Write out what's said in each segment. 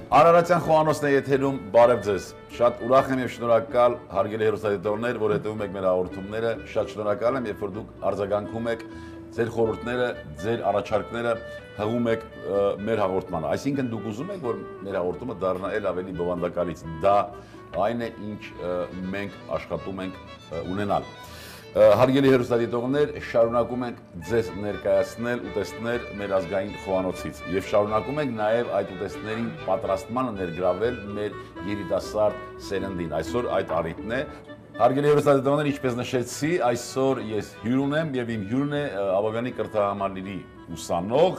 Արարատյան խոհանոցն է եթերում, բարև ձեզ։ Շատ ուրախ եմ եւ շնորհակալ հարգելի հեռուստադիտողներ, որ հետևում եք մեր հաղորդումները։ Շատ շնորհակալ եմ, երբ որ դուք արձագանքում եք ձեր խորհուրդները, ձեր առաջարկները հղում եք մեր հաղորդմանը։ Այսինքն դուք ուզում եք, որ մեր հաղորդումը դառնա էլ ավելի բովանդակալից։ Դա այն է, ինչ մենք աշխատում ենք ունենալ։ Հարգելի հեռուստադիտողներ, շարունակում ենք ձեզ ներկայացնել ուտեստներ մեր ազգային խոհանոցից եւ շարունակում ենք նաեւ այդ ուտեստներին պատրաստմանը ներգրավել մեր երիտասարդ սերնդին։ Այսօր այդ առիթն է։ Հարգելի հեռուստադիտողներ, ինչպես նշեցի, այսօր ես հյուր ունեմ եւ իմ հյուրն է Աբովյանի կրթահամալիրի ուսանող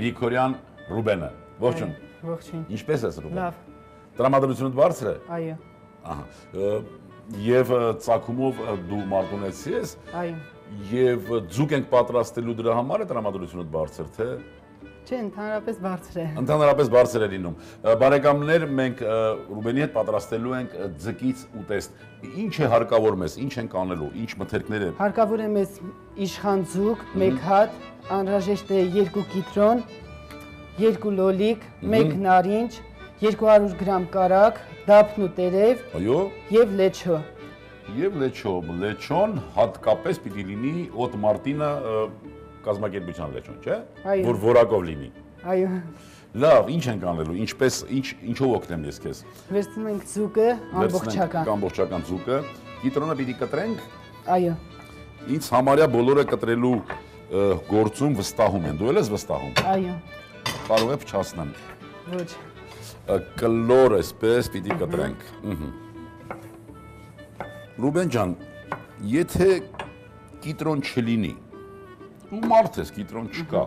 Գրիգորյան Ռուբենը։ Ողջույն։ Ողջույն։ Ինչպես ես Ռուբեն։ Լավ։ Տրամադրությունդ բարձր է։ Այո։ Ահա։ Եվ ծագումով դու մարտունեցի ես։ Այո։ Եվ ձուկ ենք պատրաստելու դրա համար է տրամադրությունդ բարձր, թե։ Չէ, ընդհանրապես բարձր է։ Ընդհանրապես բարձր է լինում։ Բարեկամներ, մենք Ռուբենի հետ պատրաստելու ենք ձկից ուտեստ։ Ինչ է հարկավոր մեզ, ինչ ենք անելու, ինչ մթերքներ է։ Հարկավոր է մեզ իշխան ձուկ, 1 հատ, անհրաժեշտ է 2 կիտրոն, 2 լոլիկ, 1 նարինջ, 200 գրամ կարագ, դափն ու տերև, Այո, եւ լեչո։ եւ լեչոն հատկապես պիտի լինի օտ մարտինը կազմակերպության լեչոն, չէ՞։ Այո։ Որ որակով լինի։ Այո։ Լավ, ինչ ենք անելու, ինչպես ինչով օգնեմ ես քեզ։ Վերցնում ենք ձուկը ամբողջական։ Ամբողջական ձուկը, կիտրոնը պիտի կտրենք։ Այո։ Ինձ համարյա բոլորը կտրելու գործում վստահում են։ Դու էլ ես վստահում։ Այո։ Կարող է փչացնեմ։ Ոչ։ Կլոր էսպես պիտի կտրենք։ Ռուբեն ջան, եթե կիտրոն չլինի, ու մարդ ես, կիտրոն չկա,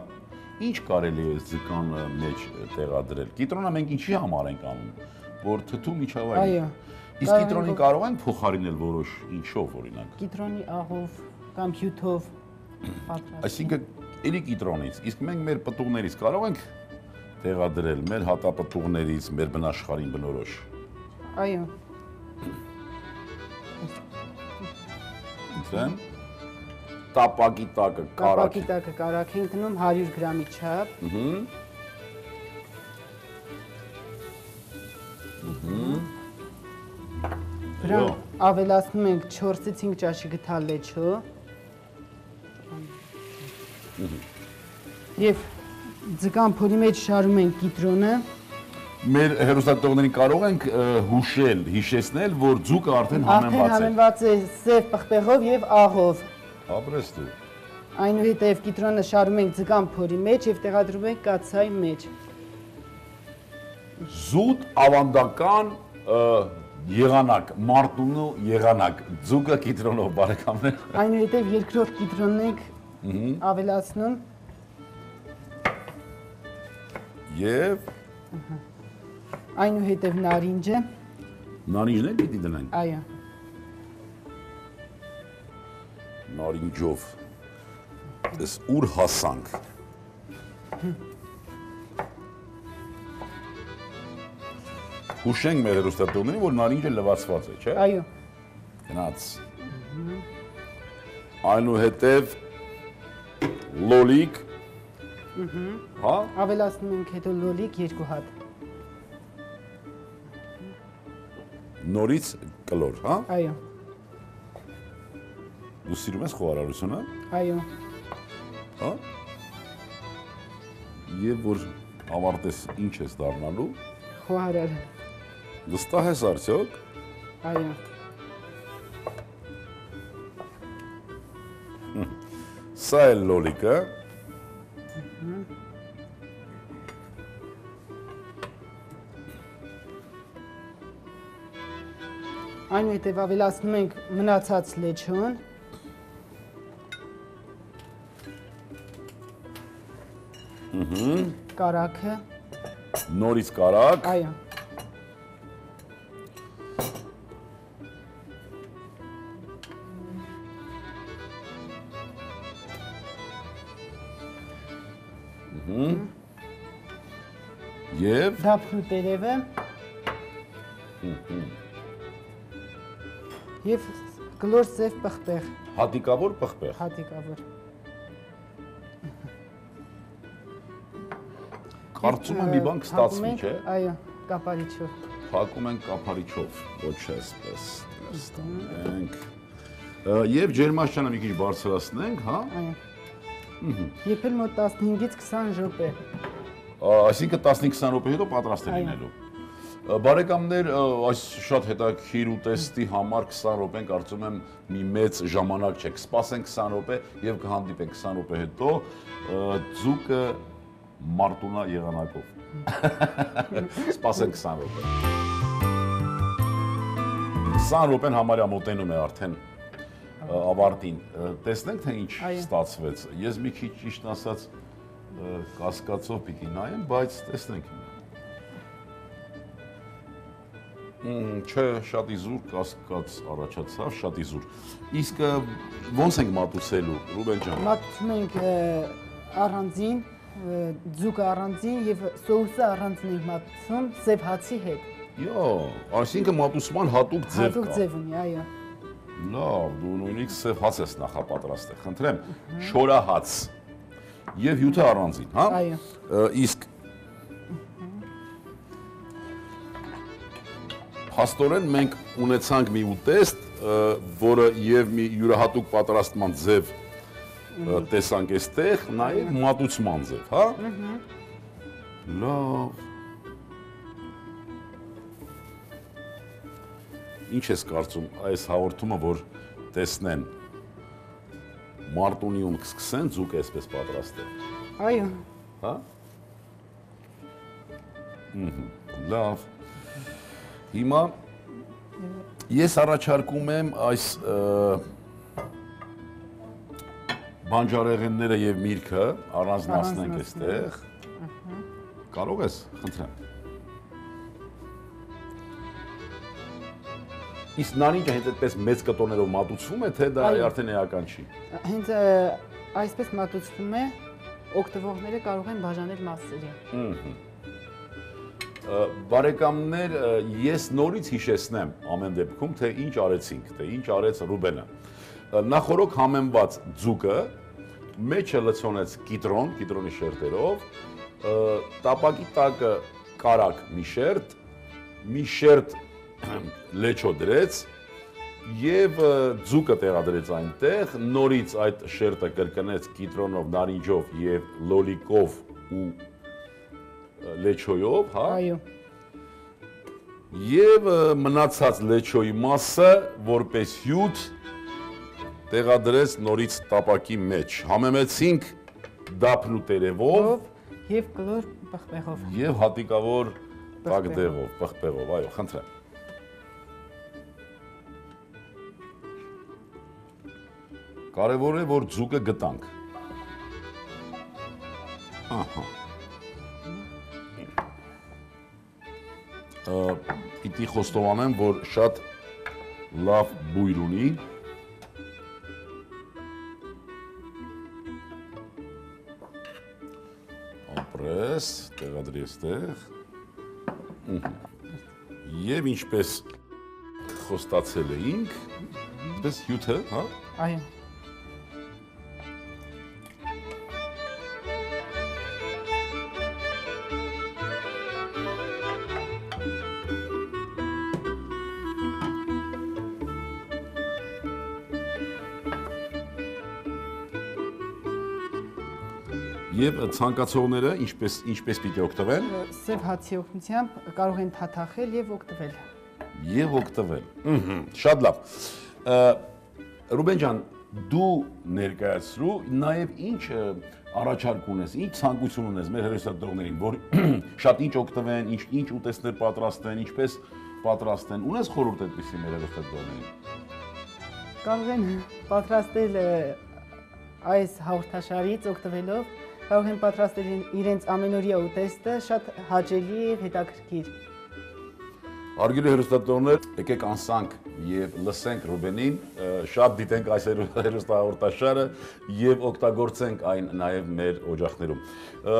ինչ կարելի է ձկան մեջ տեղադրել։ Կիտրոնը մենք ինչի համար ենք անում, որ թթու միջավայր։ Այո։ Իսկ կիտրոնին կարող ենք փոխարինել որոշ ինչով, օրինակ։ Կիտրոնի աղով կամ հյութով պատրաստ։ Այսինքն, ելի կիտրոնից, իսկ մենք մեր պտուղներից կարող ենք տեղադրել մեր հատապտուղներից, մեր բնաշխարհին բնորոշ։ Այո։ Ինքն տապակի տակը կարակ։ Կապակի տակը կարակ ենք դնում 100 գրամի չափ։ Վրան ավելացնում ենք 4-ից 5 ճաշի գթալ լեչո։ Եվ ձկան փորի մեջ շարում ենք կիտրոնը։ Մեր հեռուստադիտողներին կարող ենք հիշեցնել, որ ձուկը արդեն Արդեն համեմված է։ համենված է սև պղպեղով եւ աղով։ Ապրես դու։ Այնուհետև կիտրոնը շարում ենք ձկան փորի մեջ եւ տեղադրում ենք կացայի մեջ։ Զուտ ավանդական եղանակ, մարտունու եղանակ, ձուկը կիտրոնով բարեկամներ։ Այնուհետև երկրորդ կիտրոնն ենք ավելացնում։ Եվ Այնուհետև նարինջը։ նարինջն էլ պիտի դնենք։ Այո։ Նարինջով։ Այս ուր հասանք։ Հուշենք մեր հեռուստադիտողներին, որ նարինջը լվացված է, չէ՞։ Այո։ Գնաց։ Այնուհետև լոլիկ։ Հա։ Ավելացնում ենք հետո լոլիկ 2 հատ։ Նորից կլոր, հա։ Այո։ Դու սիրում ես խոհարարությունը։ Այո։ Հա։ Եվ որ ավարտես ինչ ես դառնալու։ Խոհարար։ Վստահ ես արդյոք։ Այո։ Սա է լոլիկը։ Այնուհետև ավելացնում ենք մնացած լեչոն։ Կարագը։ Նորից կարակ։ Այո։ Եվ Դափն ու տերևը։ Եվ կլոր սև պղպեղ, հատիկավոր պղպեղ։ հատիկավոր։ Կարծում եմ մի բան կստացվի, չէ։ Այո, կապարիչով։ Փակում ենք կափարիչով, ոչ այսպես։ Ստանենք։ Եվ ջերմաշճանը մի քիչ բարձրացնենք, հա։ Այո։ Եփել մոտ 15-ից 20 րոպե։ Այսինքն 15-20 րոպե հետո պատրաստ է լինելու։ Բարեկամներ, այս շատ հետաքրքիր ուտեստի համար 20 րոպեն կարծում եմ մի մեծ ժամանակ չէ։ Կսպասենք 20 րոպե եւ կհանդիպենք 20 րոպե հետո ձուկը մարտունա եղանակով։ Սպասենք 20 րոպե։ 20 րոպեն համարյա մոտենում է արդեն ավարտին։ Տեսնենք թե ինչ ստացվեց։ Ես մի քիչ ճիշտ ասած կասկածով պիտի նայեմ, բայց տեսնենք։ Չէ, շատ իզուր կասկած առաջացավ, շատ իզուր։ Իսկ ո՞նց ենք մատուցելու, Ռուբեն ջան։ Մատուցում ենք առանձին, ձուկը առանձին եւ սոուսը առանձին ենք մատուցում սև հացի հետ։ Յո, այսինքն մատուցման հատուկ ձև կա։ Հատուկ ձև ունի, այո։ Լավ, դու նույնիսկ սև հաց ես նախապատրաստել, խնդրեմ, շորահաց եւ հյութը առանձին, հա։ Այո։ Իսկ փաստորեն մենք ունեցանք մի ուտեստ, որը եւ մի յուրահատուկ պատրաստման ձև տեսանք այստեղ, նաեւ մատուցման ձև, հա։ Լավ։ Ինչ ես կարծում այս հաղորդումը, որ տեսնեն մարտունիում կսկսեն ձուկը այսպես պատրաստել։ Այո։ Հա։ Լավ։ Հիմա ես առաջարկում եմ այս բանջարեղենները եւ միրգը առանձնացնենք այստեղ։ Կարող ես, խնդրեմ։ Իսկ նարինջը հենց այդպես մեծ կտորներով մատուցվում է, թե դա արդեն էական չի։ Հենց այսպես մատուցվում է, օգտվողները կարող են բաժանել մասերի։ Բարեկամներ, ես նորից հիշեցնեմ ամեն դեպքում, թե ինչ արեցինք, թե ինչ արեց Ռուբենը։ Նախորոք համեմված ձուկը մեջը լցոնեց կիտրոն, կիտրոնի շերտերով, տապակի տակը կարակ մի շերտ լեչո դրեց եւ ձուկը տեղադրեց այնտեղ, նորից այդ շերտը կրկնեց կիտրոնով, նարինջով եւ լոլիկով ու լեչոյով, հա։ Այո։ Եվ մնացած լեչոյի մասը որպես հյութ տեղադրեց նորից տապակի մեջ։ Համեմեցինք դափն ու տերևով եւ կլոր պղպեղով։ Եվ հատիկավոր տակդեղով, պղպեղով, այո, խնդրեմ։ Կարևոր է, որ ձուկը գտանք։ Ահա։ Պիտի խոստովանեմ, որ շատ լավ բույր ունի։ Ապրես, տեղադրի այստեղ։ Եվ ինչպես խոստացել էինք, այդպես հյութը, հա։ Այո։ Եվ ցանկացողները ինչպես պիտի օգտվեն։ Սև հացի օգնությամբ կարող են թաթախել եւ օգտվել։ Եվ օգտվել։ Շատ լավ։ Ռուբեն ջան, դու ներկայացրու նաև ինչ առաջարկ ունես, ինչ ցանկություն ունես մեր հերոսատողներին, որ շատ ինչ օգտվեն, ինչ ուտեստներ պատրաստեն, ինչպես պատրաստեն։ Ունես խորհուրդ այդպիսի մեր հերոսատողներին։ Կարող են պատրաստել այս հաղորդաշարից օգտվելով, կարող են պատրաստել իրենց ամենօրյա ուտեստը շատ հաճելի եւ հետաքրքիր։ Հարգելի հերոստատողներ, եկեք անցանք եւ լսենք Ռուբենին, շատ դիտենք այս հերոստահաղորդաշարը եւ օգտագործենք այն նաեւ մեր օջախներում։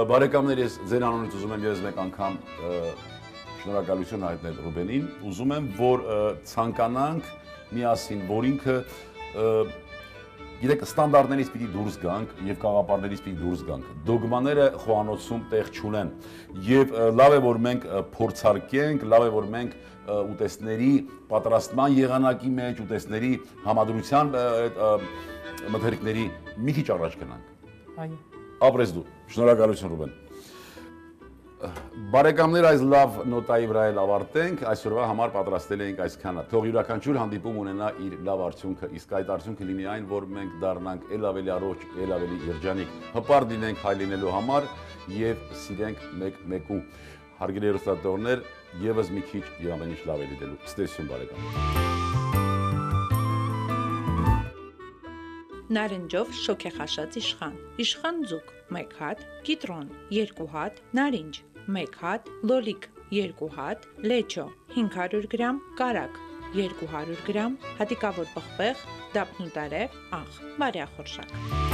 Բարեկամներ, ես ձեր անունից ուզում եմ եւս մեկ անգամ շնորհակալություն հայտնել Ռուբենին։ Ուզում եմ, որ ցանկանանք միասին, որ ինքը Գիտեք, ստանդարտներից պիտի դուրս գանք եւ կաղապարներից պիտի դուրս գանք։ Դոգմաները խոհանոցում տեղ չունեն եւ լավ է որ մենք փորձարկենք, լավ է որ մենք ուտեստների պատրաստման եղանակի մեջ, ուտեստների համադրության մթերքների մի քիչ առաջ գնանք։ Այո։ Ապրես դու։ Շնորհակալություն Ռուբեն։ Բարեկամներ, այս լավ նոտայի վրա էլ ավարտենք, այսօրվա համար պատրաստել էինք այսքանը։ Թող յուրաքանչյուր հանդիպում ունենա իր լավ արդյունքը, իսկ այդ արդյունքը լինի այն, որ մենք դառնանք ել ավելի առողջ, ել ավելի երջանիկ, հպարտ լինենք հայ լինելու համար եւ սիրենք մեկ-մեկու։ Հարգելի հեռուստադիտողներ, եւս մի քիչ եւ ամեն ինչ լավ է լինելու։ Ստեսություն բարեկամ։ Նարնջով շոքեխաշած իշխան, իշխան ձուկ, 1 հատ, կիտրոն, 2 հատ, նարինջ, 1 հատ, լոլիկ, 2 հատ, լեչո, 500 գրամ, կարակ, 200 գրամ, հատիկավոր պղպեղ, դափնուտարև, աղ, բարյախորշակ։